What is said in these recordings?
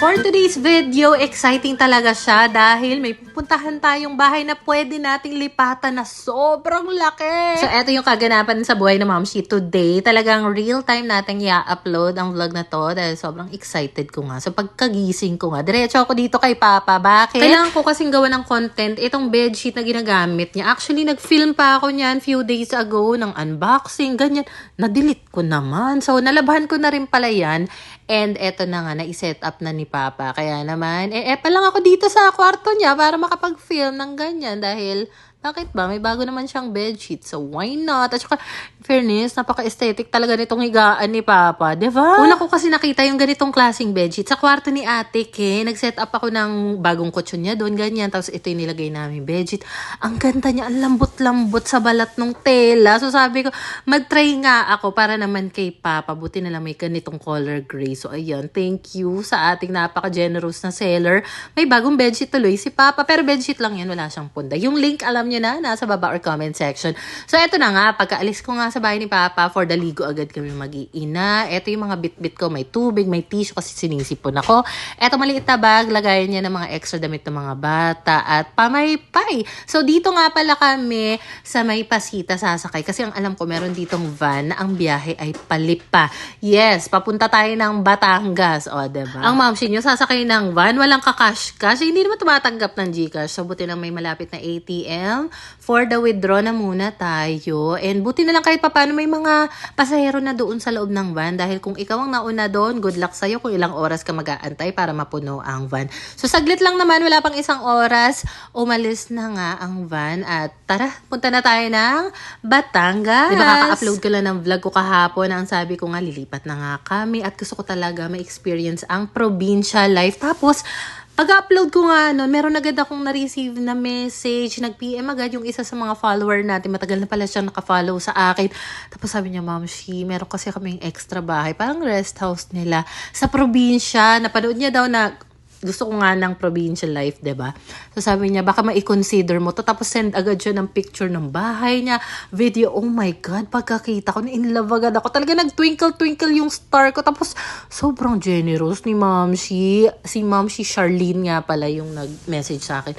For today's video, exciting talaga siya dahil may pupuntahan tayong bahay na pwede nating lipatan na sobrang laki. So, eto yung kaganapan sa buhay ng Momshi today. Talagang real time natin i-upload ang vlog na to dahil sobrang excited ko nga. So, pagkagising ko nga, diretso ako dito kay Papa. Bakit? Kailangan ko kasing gawa ng content itong bedsheet na ginagamit niya. Actually, nag-film pa ako niyan few days ago ng unboxing, ganyan. Na-delete ko naman. So, nalabahan ko na rin pala yan. And eto na nga, na-set up na ni Papa. Kaya naman, pa lang ako dito sa kwarto niya para makapag-film ng ganyan. Dahil, bakit ba? May bago naman siyang bedsheet. So, why not? At saka, fairness, napaka-aesthetic talaga nitong higaan ni Papa. Diba? Una ko kasi nakita yung ganitong klaseng bedsheet sa kwarto ni Ate Ke. Nag-set up ako ng bagong kutsyon niya doon, ganyan. Tapos ito yung nilagay namin bedsheet. Ang ganda niya, ang lambot-lambot sa balat ng tela. So, sabi ko, mag-try nga ako para naman kay Papa. Buti na lang may ganitong color gray. So, ayan, thank you sa ating napaka-generous na seller. May bagong bedsheet tuloy si Papa. Pero bedsheet lang yan, wala siyang punda. Yung link, alam nyo na, nasa baba or comment section. So, eto na nga, pagkaalis ko nga sa bahay ni Papa, for the ligo agad kami mag-iina. Eto yung mga bit-bit ko, may tubig, may tissue kasi sinisipon ako. Eto maliit na bag, lagayan niya ng mga extra damit ng mga bata at pamaypay. So, dito nga pala kami sa may Pasita sasakay kasi ang alam ko, meron ditong van na ang biyahe ay Palipa. Yes, papunta tayo ng Batangas. O, diba? Ang Momshi nyo, sasakay ng van, walang kakash-cash. Hindi naman tumatanggap ng Gcash. So, buti lang may malapit na ATM. For the withdraw na muna tayo. And buti na lang kahit papaano may mga pasahero na doon sa loob ng van. Dahil kung ikaw ang nauna doon, good luck sa'yo kung ilang oras ka mag-aantay para mapuno ang van. So saglit lang naman, wala pang isang oras, umalis na nga ang van. At tara, punta na tayo ng Batangas. Diba kaka-upload ko lang ng vlog ko kahapon. Ang sabi ko nga, lilipat na nga kami. At gusto ko talaga ma-experience ang provincial life. Tapos, pag-upload ko nga noon, meron agad akong na-receive na message, nag-PM agad yung isa sa mga follower natin. Matagal na pala siyang naka-follow sa akin. Tapos sabi niya, Momshi, meron kasi kaming extra bahay, parang rest house nila sa probinsya. Napanood niya daw na gusto ko nga ng provincial life, diba? So sabi niya, baka ma-consider mo to. Tapos send agad siya ng picture ng bahay niya, video. Oh my God, pagkakita ko, in love agad ako. Talaga nag-twinkle-twinkle yung star ko. Tapos sobrang generous ni Momshi. Si Momshi Charlene nga pala yung nag-message sa akin.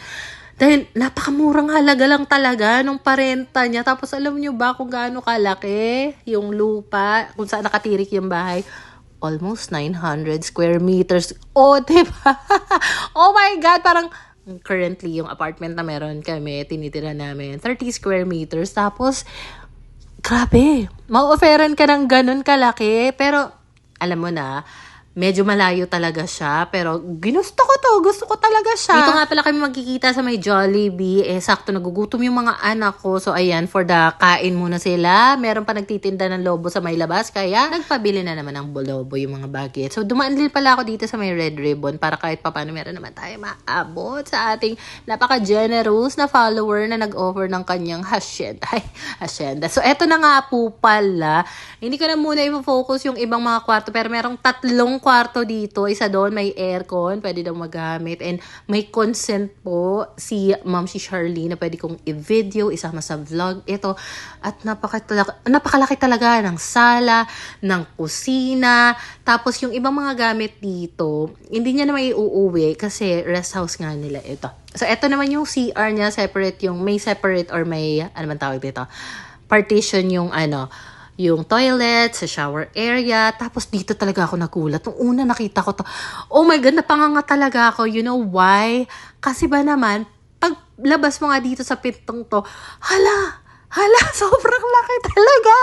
Dahil napakamurang halaga lang talaga nung parenta niya. Tapos alam niyo ba kung gaano kalaki yung lupa, kung saan nakatirik yung bahay? Almost 900 square meters. Oh, diba? Oh my God, parang currently yung apartment na meron kami, tinitira namin, 30 square meters. Tapos, grabe, ma-offeran ka ng ganun kalaki. Pero, alam mo na, medyo malayo talaga siya. Pero, ginusto ko to. Gusto ko talaga siya. Dito nga pala kami magkikita sa may Jollibee. Sakto nagugutom yung mga anak ko. So, ayan, for the kain muna sila. Meron pa nagtitinda ng lobo sa may labas. Kaya, nagpabili na naman ng lobo yung mga bagets. So, dumaan din pala ako dito sa may Red Ribbon para kahit papano meron naman tayo maabot sa ating napaka-generous na follower na nag-offer ng kanyang hacienda. Hacienda. So, eto na nga po pala. Hindi ko na muna i-focus yung ibang mga kwarto. Pero merong tatlong kwarto dito. Isa doon may aircon, pwede daw magamit. And may consent po si Momshi Charlene na pwede kong i-video, isama sa vlog. Ito, at napakalaki talaga ng sala, ng kusina. Tapos yung ibang mga gamit dito, hindi niya na may uuwi kasi rest house nga nila ito. So, ito naman yung CR niya, separate yung, may separate or may, ano man tawag dito, partition yung yung toilet, sa shower area. Tapos dito talaga ako nagulat. Nung una nakita ko to, oh my God, napanganga talaga ako. You know why? Kasi ba naman, pag labas mo nga dito sa pintong to, hala, sobrang laki talaga.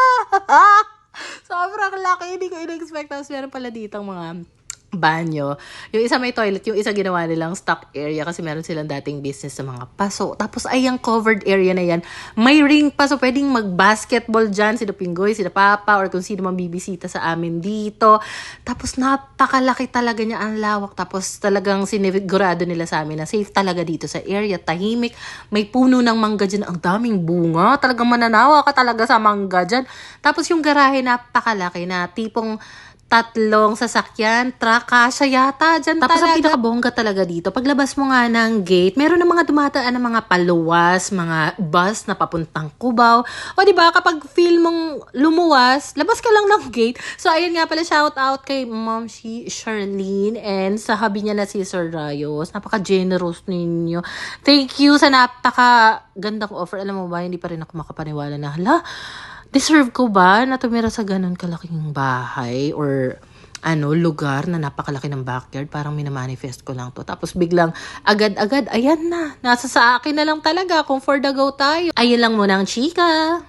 Sobrang laki. Hindi ko in-expect. Tapos meron pala ditong mga banyo. Yung isa may toilet, yung isa ginawa nilang stock area kasi meron silang dating business sa mga paso. Tapos ay yung covered area na yan, may ring pa. So pwedeng mag-basketball dyan, sila Pinggoy, sila Papa, or kung sino mang bibisita sa amin dito. Tapos napakalaki talaga niya, ang lawak. Tapos talagang sinigurado nila sa amin na safe talaga dito sa area, tahimik. May puno ng mangga dyan, ang daming bunga. Talagang mananawa ka talaga sa mangga dyan. Tapos yung garahe napakalaki na tipong tatlong sasakyan, truck, kasya yata dyan. Tapos talaga, ang pinakabongga talaga dito, paglabas mo nga ng gate, meron ng mga dumataan ng mga paluwas, mga bus na papuntang Cubao. O diba, kapag feel mong lumuwas, labas ka lang ng gate. So, ayun nga pala, shout out kay Ma'am Charlene and sa hubby niya na si Sir Rayos. Napaka-generous ninyo. Thank you sa napaka-gandang offer. Alam mo ba, hindi pa rin ako makapaniwala na, hala, deserve ko ba na tumira sa ganun kalaking bahay or lugar na napakalaki ng backyard? Parang minamanifest ko lang to. Tapos biglang agad-agad, ayan na. Nasa sa akin na lang talaga kung for the go tayo. Ayun lang muna ang chika.